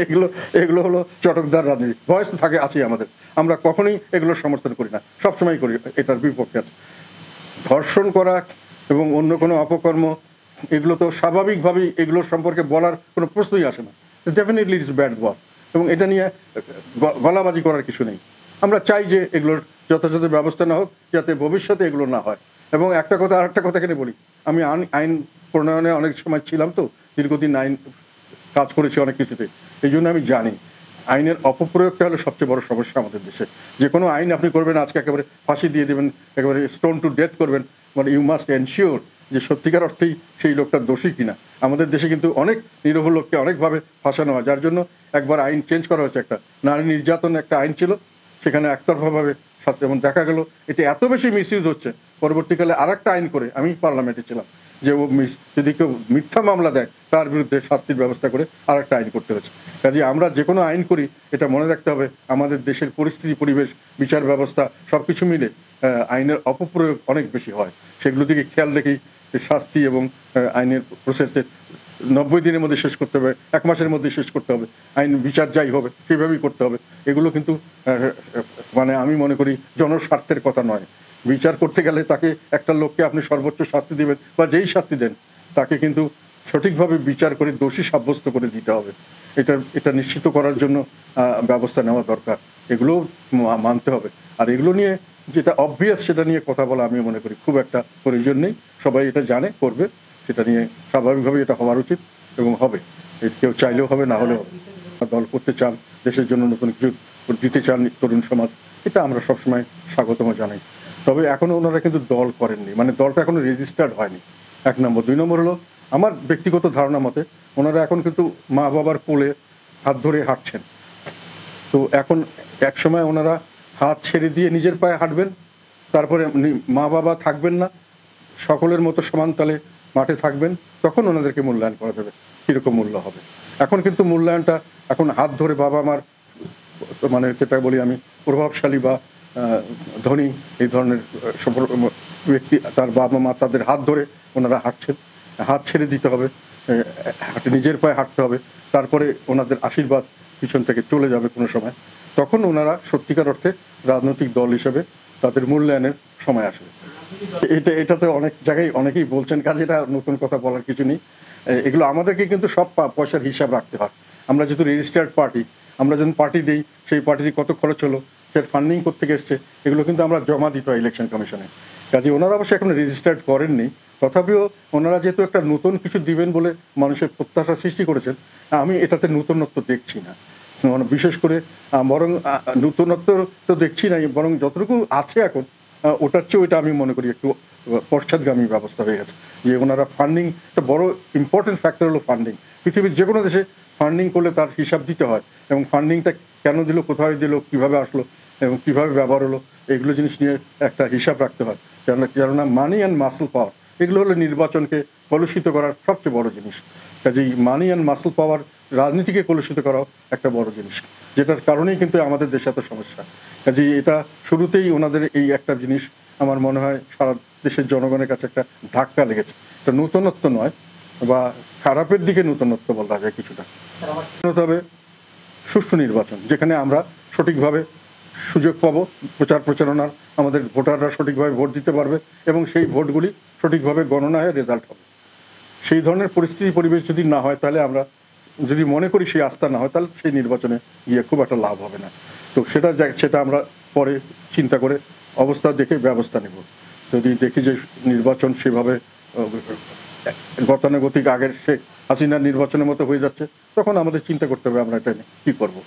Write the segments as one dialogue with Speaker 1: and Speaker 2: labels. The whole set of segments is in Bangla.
Speaker 1: এগুলো এগুলো হলো চটকদার রাজনীতি। ভয়েস তো থাকে আছেই আমাদের, আমরা কখনোই এগুলোর সমর্থন করি না, সবসময় করি এটার বিপক্ষে আছে। ধর্ষণ করা এবং অন্য কোনো অপকর্ম এগুলো তো স্বাভাবিকভাবেই এগুলোর সম্পর্কে বলার কোনো প্রশ্নই আসে না। ডেফিনেটলি ইটস ব্যাড ওয়ার্ড, এবং এটা নিয়ে গলাবাজি করার কিছু নেই। আমরা চাই যে এগুলোর যথাযথ ব্যবস্থা না হোক, যাতে ভবিষ্যতে এগুলো না হয়। এবং একটা কথা আরেকটা কথা এখানে বলি, আমি আইন প্রণয়নে অনেক সময় ছিলাম, তো দীর্ঘদিন আইন কাজ করেছি অনেক কিছুতে, এই জন্য আমি জানি আইনের অপপ্রয়োগটা হলো সবচেয়ে বড় সমস্যা আমাদের দেশে। যে কোনো আইন আপনি করবেন আজকে একেবারে ফাঁসি দিয়ে দেবেন, একেবারে স্টোন টু ডেথ করবেন, মানে ইউ মাস্ট এনশিওর যে সত্যিকার অর্থেই সেই লোকটা দোষী কিনা। আমাদের দেশে কিন্তু অনেক নিরীহ লোককে অনেকভাবে ফাঁসানো হয়, যার জন্য একবার আইন চেঞ্জ করা হয়েছে। একটা নারী নির্যাতন একটা আইন ছিল, সেখানে একতরফাভাবে শাস্তি, এবং দেখা গেল এটা এত বেশি মিসইউজ হচ্ছে, পরবর্তীকালে আর একটা আইন করে, আমি পার্লামেন্টে ছিলাম, যে ও যদি কেউ মিথ্যা মামলা দেয় তার বিরুদ্ধে শাস্তির ব্যবস্থা করে আর একটা আইন করতে হয়েছে। কাজে আমরা যে কোনো আইন করি এটা মনে রাখতে হবে আমাদের দেশের পরিস্থিতি, পরিবেশ, বিচার ব্যবস্থা সব কিছু মিলে আইনের অপপ্রয়োগ অনেক বেশি হয়। সেগুলো দিকে খেয়াল রেখেই শাস্তি এবং আইনের প্রসেসে 90 দিনের মধ্যে শেষ করতে হবে, 1 মাসের মধ্যে শেষ করতে হবে, আইন বিচার যাই হবে সেভাবেই করতে হবে। এগুলো কিন্তু মানে আমি মনে করি জনস্বার্থের কথা নয়। বিচার করতে গেলে তাকে, একটা লোককে আপনি সর্বোচ্চ শাস্তি দেবেন বা যেই শাস্তি দেন, তাকে কিন্তু সঠিকভাবে বিচার করে দোষী সাব্যস্ত করে দিতে হবে। এটা নিশ্চিত করার জন্য ব্যবস্থা নেওয়া দরকার, এগুলো মানতে হবে। আর এগুলো নিয়ে যেটা অবভিয়াস সেটা নিয়ে কথা বলা আমি মনে করি খুব একটা প্রয়োজন নেই। সবাই এটা জানে, করবে, সেটা নিয়ে স্বাভাবিকভাবে এটা হওয়ার উচিত এবং হবে। কেউ চাইলেও হবে, না হলেও হবে। দল করতে চান, দেশের জন্য নতুন কিছু দিতে চান তরুণ সমাজ, এটা আমরা সবসময় স্বাগতম জানাই। তবে এখনো ওনারা কিন্তু দল করেননি, মানে দলটা এখনো রেজিস্টার্ড হয়নি, 1 নম্বর। 2 নম্বর হলো আমার ব্যক্তিগত ধারণা মতে ওনারা এখন কিন্তু মা বাবার কোলে হাত ধরে হাঁটছেন। তো এখন এক সময় ওনারা হাত ছেড়ে দিয়ে নিজের পায়ে হাঁটবেন, তারপরে মা বাবা থাকবেন না, সকলের মতো সমানতালে মাঠে থাকবেন, তখন ওনাদেরকে মূল্যায়ন করা যাবে কীরকম মূল্য হবে। এখন কিন্তু মূল্যায়নটা এখন হাত ধরে বাবা মার, মানে যেটা বলি আমি, প্রভাবশালী বা ধনী এই ধরনের ব্যক্তি, তার বাবা মা, তাদের হাত ধরে ওনারা হাঁটছেন। হাত ছেড়ে দিতে হবে, নিজের পায়ে হাঁটতে হবে, তারপরে ওনাদের আশীর্বাদ পিছন থেকে চলে যাবে কোনো সময়, তখন ওনারা সত্যিকার অর্থে রাজনৈতিক দল হিসেবে তাদের মূল্যায়নের সময় আসবে। এটাতে অনেক জায়গায় অনেকেই বলছেন, কাজে এটা নতুন কথা বলার কিছু নেই। এগুলো আমাদেরকে কিন্তু সব পয়সার হিসাব রাখতে হয়। আমরা যেহেতু রেজিস্টার্ড পার্টি, আমরা যখন পার্টি দিই, সেই পার্টিতে কত খরচ হলো, সেটা ফান্ডিং করতে এসছে, এগুলো কিন্তু আমরা জমা দিতে হয় ইলেকশন কমিশনে। কাজে ওনারা অবশ্য এখন রেজিস্টার্ড করেননি, তথাপিও ওনারা যেহেতু একটা নতুন কিছু দিবেন বলে মানুষের প্রত্যাশা সৃষ্টি করেছেন, আমি এটাতে নতুনত্ব দেখছি না। বিশেষ করে বরং নতুনত্ব তো দেখছি না, বরং যতটুকু আছে এখন ওটার চেয়ে ওইটা আমি মনে করি একটু পশ্চাৎগামী ব্যবস্থা হয়ে গেছে। যে ওনারা ফান্ডিং, একটা বড় ইম্পর্টেন্ট ফ্যাক্টর হলো ফান্ডিং। পৃথিবীর যে কোনো দেশে ফান্ডিং করলে তার হিসাব দিতে হয়, এবং ফান্ডিংটা কেন দিল, কোথায় দিল, কীভাবে আসলো এবং কীভাবে ব্যবহার হলো, এগুলো জিনিস নিয়ে একটা হিসাব রাখতে হয়। কেননা মানি অ্যান্ড মাসল পাওয়ার, এগুলো হলো নির্বাচনকে কলুষিত করার সবচেয়ে বড় জিনিস। কাজেই মানি অ্যান্ড মাসল পাওয়ার রাজনীতিকে কলুষিত করাও একটা বড় জিনিস, যেটার কারণেই কিন্তু আমাদের দেশে এত সমস্যা। কাজেই এটা শুরুতেই ওনাদের এই একটা জিনিস আমার মনে হয় সারা দেশের জনগণের কাছে একটা ধাক্কা লেগেছে। এটা নূতনত্ব নয়, বা খারাপের দিকে নূতনত্ব বলা যায় কিছুটা। তবে সুষ্ঠু নির্বাচন, যেখানে আমরা সঠিকভাবে সুযোগ পাবো প্রচার প্রচারণার, আমাদের ভোটাররা সঠিকভাবে ভোট দিতে পারবে এবং সেই ভোটগুলি সঠিকভাবে গণনা হয়ে রেজাল্ট হবে। সেই ধরনের পরিস্থিতি পরিবেশ যদি না হয়, তাহলে আমরা যদি মনে করি সেই আস্থা না হয়, তাহলে সেই নির্বাচনে গিয়ে খুব একটা লাভ হবে না। তো সেটা আমরা পরে চিন্তা করে অবস্থা দেখে ব্যবস্থা নেব। যদি দেখি যে নির্বাচন সেভাবে গতানুগতিক আগের শেখ হাসিনার নির্বাচনের মতো হয়ে যাচ্ছে, তখন আমাদের চিন্তা করতে হবে আমরা এটা নিয়ে কী করবো।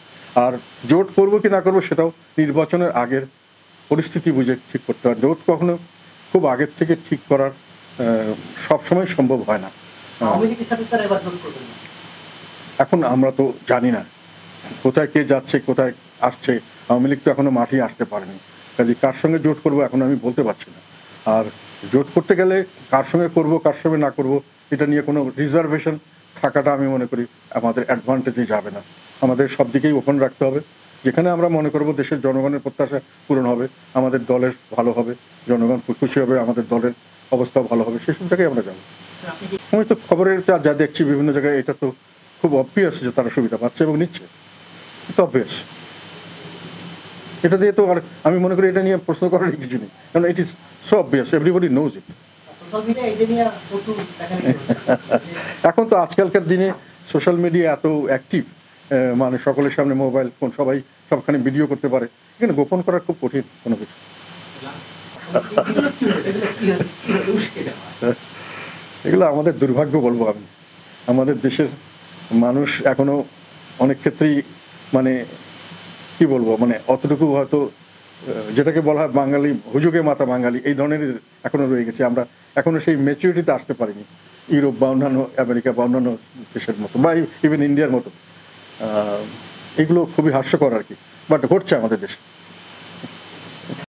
Speaker 1: আর জোট করবো কি না করবো সেটাও নির্বাচনের আগের পরিস্থিতি বুঝে ঠিক করতে হয়। জোট কখনো খুব আগের থেকে ঠিক করার সবসময় সম্ভব হয় না। এখন আমরা তো জানি না কোথায় কে যাচ্ছে, কোথায় আসছে। আওয়ামী লীগ তো এখনো মাঠে আসতে পারেনি, কাজে কার সঙ্গে জোট করবো এখন আমি বলতে পারছি না। আর জোট করতে গেলে কার সঙ্গে করবো, কার সঙ্গে না করবো, এটা নিয়ে কোনো রিজার্ভেশন থাকাটা আমি মনে করি আমাদের অ্যাডভান্টেজে যাবে না। আমাদের সব দিকেই ওপেন রাখতে হবে। যেখানে আমরা মনে করবো দেশের জনগণের প্রত্যাশা পূরণ হবে, আমাদের দলের ভালো হবে, জনগণ খুশি হবে, আমাদের দলের অবস্থাও ভালো হবে, সেসব জায়গায় আমরা যাবো। আমি তো খবরের যা দেখছি বিভিন্ন জায়গায়, এটা তো খুব অবভিয়াস যে তারা সুবিধা পাচ্ছে এবং নিচ্ছে, এটা অবভিয়াস। এটা দিয়ে তো আর আমি মনে করি এটা নিয়ে প্রশ্ন করারই কিছু নেই, কারণ it is so obvious, everybody knows it. এখন তো আজকালকার দিনে সোশ্যাল মিডিয়া এত অ্যাক্টিভ, মানে সকলের সামনে মোবাইল ফোন, সবাই সবখানে ভিডিও করতে পারে, এখানে গোপন করা খুব কঠিন কোনো কিছু। এগুলো আমাদের দুর্ভাগ্য বলবো আমি। আমাদের দেশের মানুষ এখনো অনেক ক্ষেত্রেই মানে কি বলবো, মানে অতটুকু হয়তো যেটাকে বলা হয় বাঙালি হুজুগে মাথা বাঙালি, এই ধরনের এখনো রয়ে গেছে। আমরা এখনো সেই ম্যাচুরিটিতে আসতে পারিনি ইউরোপ বা অন্যান্য আমেরিকা বা অন্যান্য দেশের মতো, বা ইভেন ইন্ডিয়ার মতো। এগুলো খুবই হাস্যকর আর কি, বাট ঘটছে আমাদের দেশে।